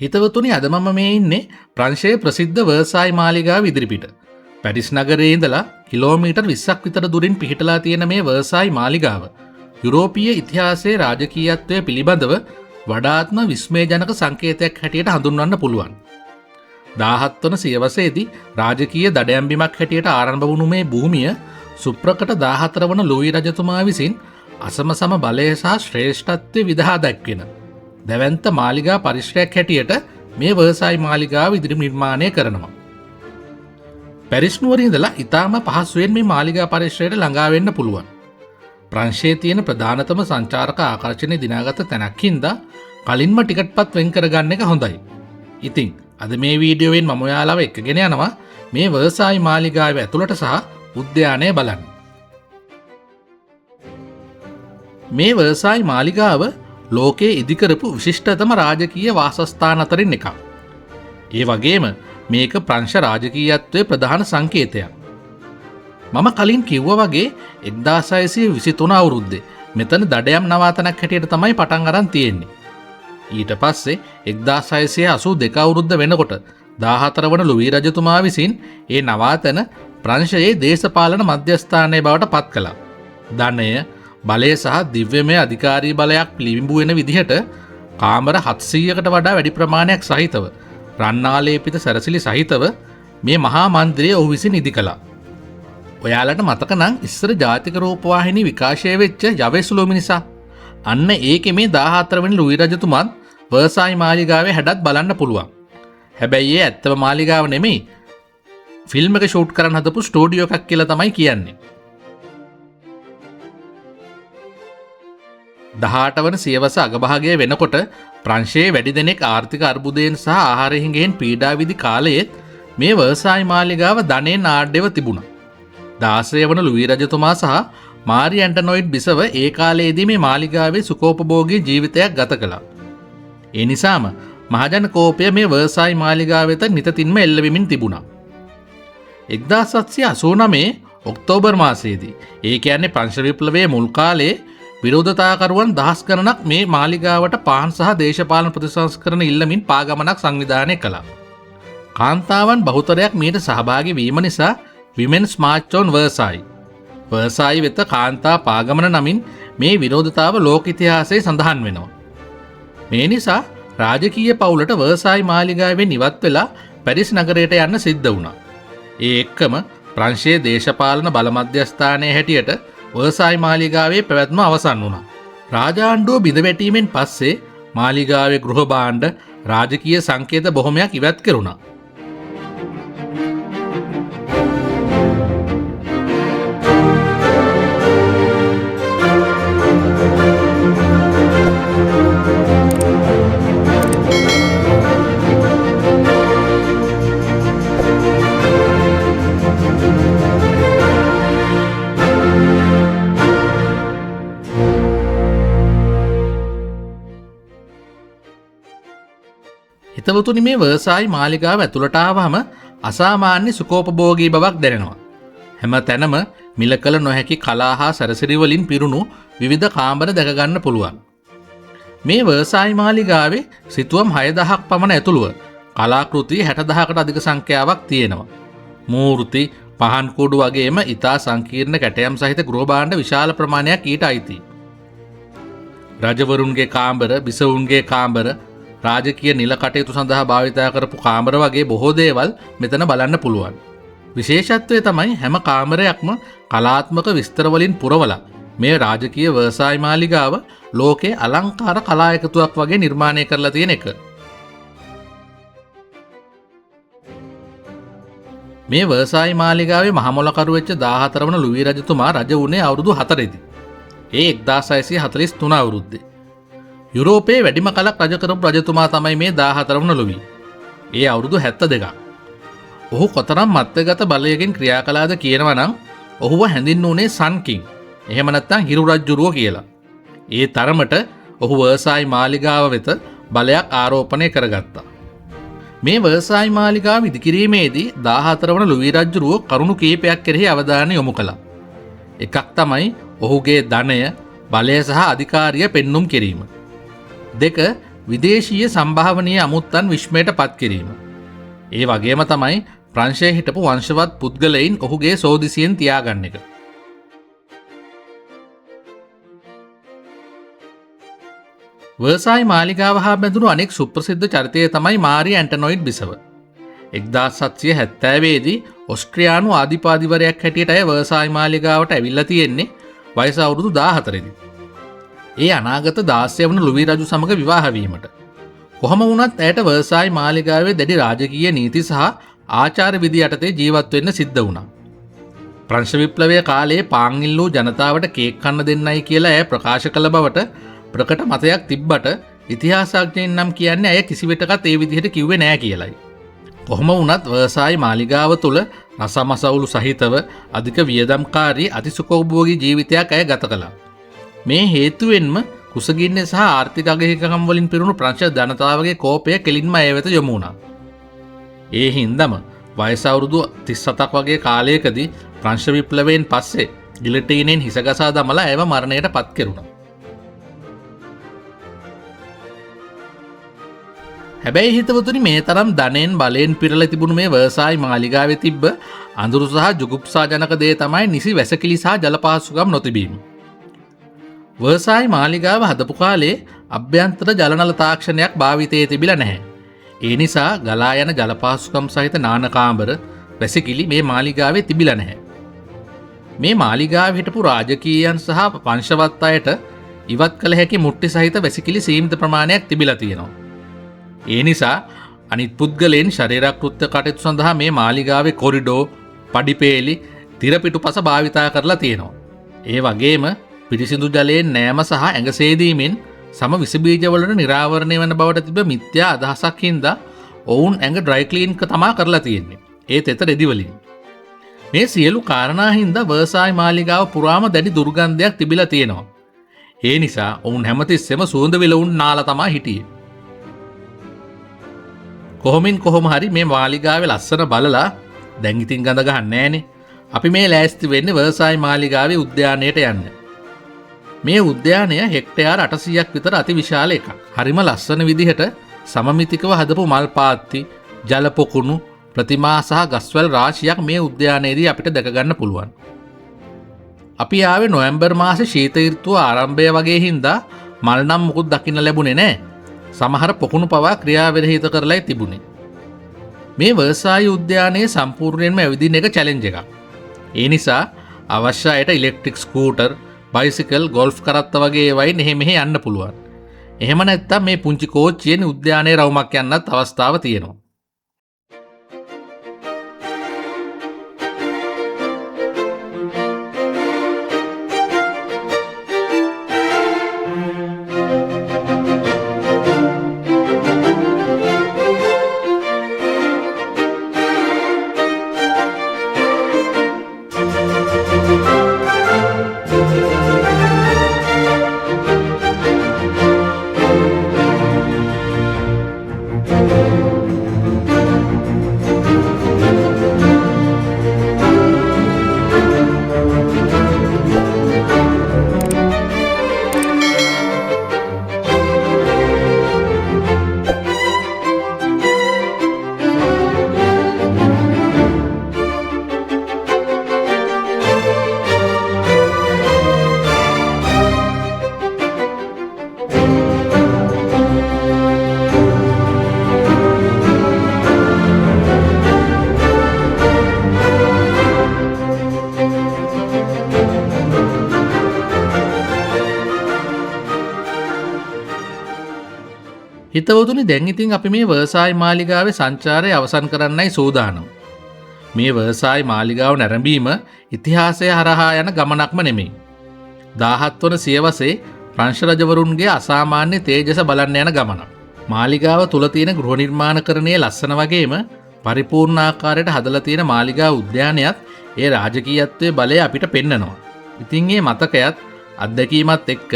හිතවතුනි අද මම මේ ඉන්නේ ප්‍රංශයේ ප්‍රසිද්ධ වර්සායි මාලිගාව ඉදිරිපිට. පැරිස් නගරයේ ඉඳලා කිලෝමීටර් 20ක් විතර දුරින් පිහිටලා තියෙන මේ වර්සායි මාලිගාව යුරෝපීය ඉතිහාසයේ රාජකීයත්වය පිළිබඳව වඩාත්ම විස්මයජනක සංකේතයක් හැටියට හඳුන්වන්න පුළුවන්. 17 වන සියවසේදී රාජකීය දඩයම්බිමක් හැටියට ආරම්භ වුණු මේ භූමිය සුප්‍රකට 14 වන ලුයි රජතුමා විසින් අසමසම බලය සහ ශ්‍රේෂ්ඨත්වය විදහා දැක්වෙන දැවැන්ත මාලිගා පරිශ්‍රයක් හැටියට මේ වර්සායි මාලිගාව ඉදිරි නිර්මාණය කරනවා. පැරිස් නුවර ඉඳලා ඉතාම පහසුවෙන් මේ මාලිගා පරිශ්‍රයට ළඟා වෙන්න පුළුවන්. ප්‍රංශයේ තියෙන ප්‍රධානතම සංචාරක ආකර්ෂණය දිනාගත තැනක් හින්දා කලින්ම ටිකට්පත් වෙන් කරගන්න එක හොඳයි. ඉතින් අද මේ වීඩියෝවෙන් මම ඔයාලව එක්කගෙන යනවා මේ වර්සායි මාලිගාව ඇතුළට සහ උද්‍යානය බලන්න. මේ වර්සායි මාලිගාව ලෝකයේ ඉදිකරපු විශිෂ්ටතම රාජකීය වාසස්ථාන අතරින් එකක්. ඒ වගේම මේක ප්‍රංශ රාජකීයත්වයේ ප්‍රධාන සංකේතයක්. මම කලින් කිව්වා වගේ 1623 අවුරුද්දේ මෙතන දඩයම් නවාතනක් හැටියට තමයි පටන් අරන් තියෙන්නේ. ඊට පස්සේ 1682 අවුරුද්ද වෙනකොට 14 වන ලුයි රජතුමා විසින් ඒ නවාතන ප්‍රංශයේ දේශපාලන මධ්‍යස්ථානයේ බවට පත් කළා. ධනය, බලය සහ දිව්‍යමය අධිකාරී බලයක් පිළිඹු වෙන විදිහට කාමර 700කට වඩා වැඩි ප්‍රමාණයක් සහිතව රන්නාලේපිත සැරසිලි සහිතව මේ මහා මන්දිරය ඔහු විසින් ඉදි කළා. ඔයාලට මතක නම් ඉස්සර ජාතික රූපවාහිනී විකාශය වෙච්ච යවෙසුලු මිනිසා අන්න ඒකේ මේ 14 වෙනි ලුයි රජතුමාත් වර්සායි මාලිගාවේ හැඩත් බලන්න පුළුවන්. හැබැයි ඒ ඇත්තම මාලිගාව නෙමෙයි, ෆිල්ම් එක ෂූට් කරන්න හදපු ස්ටුඩියෝ එකක් කියලා තමයි කියන්නේ. 18 වන සියවස අගභාගය වෙනකොට ප්‍රංශයේ වැඩි දෙනෙක් ආර්ථික අර්බුදයෙන් සහ ආහාර හිඟයෙන් පීඩා විඳි කාලයේත් මේ වර්සායි මාලිගාව ධනෙන් ආඩ්‍යව තිබුණා. 16 වන ලුයි රජතුමා සහ මාරි ඇන්ටනොයිඩ් බිසව ඒ කාලයේදී මේ මාලිගාවේ සුඛෝපභෝගී ජීවිතයක් ගත කළා. ඒ නිසාම මහජන කෝපය මේ වර්සායි මාලිගාව වෙත නිතින්ම එල්ල වෙමින් තිබුණා. 1789 ඔක්තෝබර් මාසයේදී, ඒ කියන්නේ ප්‍රංශ විප්ලවයේ මුල් කාලයේ විරෝධතාකරුවන් දහස් ගණනක් මේ මාලිගාවට පාන් සහ දේශපාලන ප්‍රතිසංස්කරණ ඉල්ලමින් පාගමනක් සංවිධානය කළා. කාන්තාවන් බහුතරයක් මීට සහභාගී වීම නිසා විමෙන්ස් මාච් ඔන් වර්සායි, වර්සායි වෙත කාන්තා පාගමන නමින් මේ විරෝධතාව ලෝක ඉතිහාසයේ සඳහන් වෙනවා. මේ නිසා රාජකීය පවුලට වර්සායි මාලිගාවෙන් ඉවත් වෙලා පැරිස් නගරයට යන්න සිද්ධ වුණා. ඒ එක්කම ප්‍රංශයේ දේශපාලන බල මධ්‍යස්ථානයේ හැටියට වර්සායි මාලිගාවේ පැවැත්ම අවසන් වුණා. රාජාණ්ඩුව බිඳවැටීමෙන් පස්සේ මාලිගාවේ ගෘහ භාණ්ඩ, රාජකීය සංකේත බොහොමයක් ඉවත් කෙරුණා. හිතවතුනි, මේ වර්සායි මාලිගාව ඇතුළට ආවම අසාමාන්‍ය සුඛෝපභෝගී බවක් දැනෙනවා. හැම තැනම මිල කළ නොහැකි කලා හා සැරසිලි වලින් පිරුණු විවිධ කාමර දැක ගන්න පුළුවන්. මේ වර්සායි මාලිගාවේ සිතුවම් 6000ක් පමණ ඇතුළුව කලාකෘති 60000කට අධික සංඛ්‍යාවක් තියෙනවා. මූර්ති, පහන් කුඩු වගේම ඉතා සංකීර්ණ කැටයම් සහිත ගෘහ භාණ්ඩ විශාල ප්‍රමාණයක් ඊට අයිතියි. රජවරුන්ගේ කාමර, බිසවුන්ගේ කාමර, රාජකීය නිල කටයුතු සඳහා භාවිතා කරපු කාමර වගේ බොහෝ දේවල් මෙතන බලන්න පුළුවන්. විශේෂත්වය තමයි හැම කාමරයක්ම කලාත්මක විස්තර වලින් පුරවලා මේ රාජකීය වර්සායි මාලිගාව ලෝකයේ අලංකාර කලා එකතුවක් වගේ නිර්මාණය කරලා තියෙන එක. මේ වර්සායි මාලිගාවේ මහමොලකරු වෙච්ච 14 වන ලුයි රජතුමා රජ වුණේ අවුරුදු 4දී. ඒ 1643 අවුරුද්දේ. යුරෝපයේ වැඩිම කලක් රජ කරපු රජතුමා තමයි මේ 14 වන ලුයි. ඒ අවුරුදු 72ක්. ඔහු කොතරම් මත්වගත බලයකින් ක්‍රියා කළාද කියනවා නම් ඔහුව හැඳින්වුනේ සන් කිං, එහෙම නැත්නම් හිරු රජුරුව කියලා. ඒ තරමට ඔහු වර්සායි මාලිගාව වෙත බලයක් ආරෝපණය කරගත්තා. මේ වර්සායි මාලිගාව ඉදිකිරීමේදී 14 වන ලුයි රජුරුව කරුණු කීපයක් කෙරෙහි අවධානය යොමු කළා. එකක් තමයි ඔහුගේ ධනය, බලය සහ අධිකාරිය පෙන්눔 කිරීම. 2. විදේශීය සම්භාවනීය අමුත්තන් විශ්මයට පත් කිරීම. ඒ වගේම තමයි ප්‍රංශයේ හිටපු වංශවත් පුද්ගලයින් ඔහුගේ සෝදිසියෙන් තියාගන්න එක. වර්සායි මාලිගාව හා බැඳුණු අනෙක් සුප්‍රසිද්ධ චරිතය තමයි මාරී ඇන්ටනොයිඩ් බිසව. 1770 දී ඔස්ට්‍රියානු ආධිපතිවරයෙක් හැටියට අය වර්සායි මාලිගාවට ඇවිල්ලා තියෙන්නේ වයස අවුරුදු 14 දී. ඒ අනාගත 16 වන ලුවී රජු සමග විවාහ වීමට. කොහොම වුණත් ඇයට වර්සායි මාලිගාවේ දැඩි රාජකීය නීති සහ ආචාර විධි යටතේ ජීවත් වෙන්න සිද්ධ වුණා. ප්‍රංශ විප්ලවය කාලයේ පාන් ඉල්ලූ ජනතාවට කේක් කන්න දෙන්නයි කියලා ඇය ප්‍රකාශ කළ බවට ප්‍රකට මතයක් තිබ්බට ඉතිහාසඥයින් නම් කියන්නේ ඇය කිසිවිටකත් ඒ විදිහට කිව්වේ නෑ කියලයි. කොහොම වුණත් වර්සායි මාලිගාව තුළ රසමසවුලු සහිතව අධික වියදම්කාරී අතිසුඛෝභෝගී ජීවිතයක් ඇය ගත කළා. මේ හේතුවෙන්ම කුසගින්න සහ ආර්ථික අගහිකකම් වලින් පිරුණු ප්‍රංශ ජනතාවගේ කෝපය කෙලින්ම ඇය වෙත යොමු වුණා. ඒ හින්දම වයස අවුරුදු 37ක් වගේ කාලයකදී ප්‍රංශ විප්ලවයෙන් පස්සේ ගිලටීනෙන් හිසගසා දමලා ඇයව මරණයට පත් කෙරුණා. හැබැයි හිතවතුනි මේ තරම් ධනෙන් බලයෙන් පිරලා තිබුණු මේ වර්සායි මාලිගාවේ තිබ්බ අඳුරු සහ ජුගුප්සාජනක දේ තමයි නිසි වැසකිලි සහ ජල පහසුකම් නොතිබීම. වර්සායි මාලිගාව හදපු කාලේ අභ්‍යන්තර ජලනල තාක්ෂණයක් භාවිතයේ තිබිලා නැහැ. ඒ නිසා ගලා යන ජල පහසුකම් සහිත නාන කාමර වැසකිලි මේ මාලිගාවේ තිබිලා නැහැ. මේ මාලිගාවේ හිටපු රාජකීයයන් සහ වංශවත් අයට ඉවත් කළ හැකි මුට්ටි සහිත වැසකිලි සීමිත ප්‍රමාණයක් තිබිලා තියෙනවා. ඒ නිසා අනිත් පුද්ගලයන් ශරීරාකෘත්‍ය කටයුතු සඳහා මේ මාලිගාවේ කොරිඩෝ, පඩිපේලි, තිරපිටුපස භාවිතා කරලා තියෙනවා. ඒ වගේම පිරිසිදු ජලයෙන් නෑම සහ ඇඟ සේදීමෙන් සම විස බීජවලට නිරාවරණය වන බවට තිබෙන මිත්‍යා අදහසක් හින්දා ඔවුන් ඇඟ ඩ්‍රයි ක්ලීන් තමා කරලා තියෙන්නේ. ඒ තෙත රෙදි වලින්. මේ සියලු කාරණා හින්දා වර්සායි මාලිගාව පුරාම දැඩි දුර්ගන්ධයක් තිබිලා තියෙනවා. ඒ නිසා ඔවුන් හැමතිස්සෙම සුවඳ විලවුන් නාලා තමා හිටියේ. කොහොම හරි මේ මාලිගාවේ ලස්සන බලලා දැන් ඉතින් ගඳ ගහන්නේ නෑනේ. අපි මේ ලෑස්ති වෙන්නේ වර්සායි මාලිගාවේ උද්‍යානයට යන්න. මේ උද්‍යානය හෙක්ටයාර් 800ක් විතර අතිවිශාල එකක්. හරිම ලස්සන විදිහට සමමිතිකව හදපු මල් පාත්ති, ජල පොකුණු, ප්‍රතිමා සහ ගස්වැල් රාශියක් මේ උද්‍යානයේදී අපිට දැක ගන්න පුළුවන්. අපි ආවේ නොවැම්බර් මාසේ ශීත ඍතුව ආරම්භය වගේ හින්දා මල් නම් මුකුත් දකින්න ලැබුණේ නෑ. සමහර පොකුණු පවා ක්‍රියාවිරහිත කරලායි තිබුණේ. මේ වර්සායි උද්‍යානයේ සම්පූර්ණයෙන්ම ඇවිදින එක චැලෙන්ජ් එකක්. ඒ නිසා අවශ්‍ය අයට ඉලෙක්ට්‍රික් ස්කූටර්, බයිසිකල්, ගෝල්ෆ් කරත්ත වගේ ඒවායින් එහෙ මෙහෙ යන්න පුළුවන්. එහෙම නැත්නම් මේ පුංචි කෝච්චියෙන් උද්‍යානයේ රවුමක් යන්නත් අවස්ථාව තියෙනවා. හිතවතුනි දැන් ඉතින් අපි මේ වර්සායි මාලිගාවේ සංචාරය අවසන් කරන්නයි සූදානම්. මේ වර්සායි මාලිගාව නැරඹීම ඉතිහාසය හරහා යන ගමනක්ම නෙමෙයි. 17 වන සියවසේ ප්‍රංශ රජවරුන්ගේ අසාමාන්‍ය තේජස බලන්න යන ගමනක්. මාලිගාව තුල තියෙන ගෘහ නිර්මාණකරණයේ ලස්සන වගේම පරිපූර්ණ ආකාරයට හදලා තියෙන මාලිගා උද්‍යානයත් ඒ රාජකීයත්වයේ බලය අපිට පෙන්නනවා. ඉතින් මේ මතකයත් අත්දැකීමත් එක්ක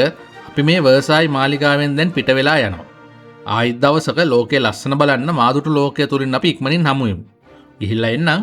අපි මේ වර්සායි මාලිගාවෙන් දැන් පිට වෙලා යනවා. ආයිත් දවසක ලෝකයේ ලස්සන බලන්න මාදුටු ලෝකයේ තුලින් අපි ඉක්මනින් හමු වෙමු. ගිහිල්ලා එන්නම්.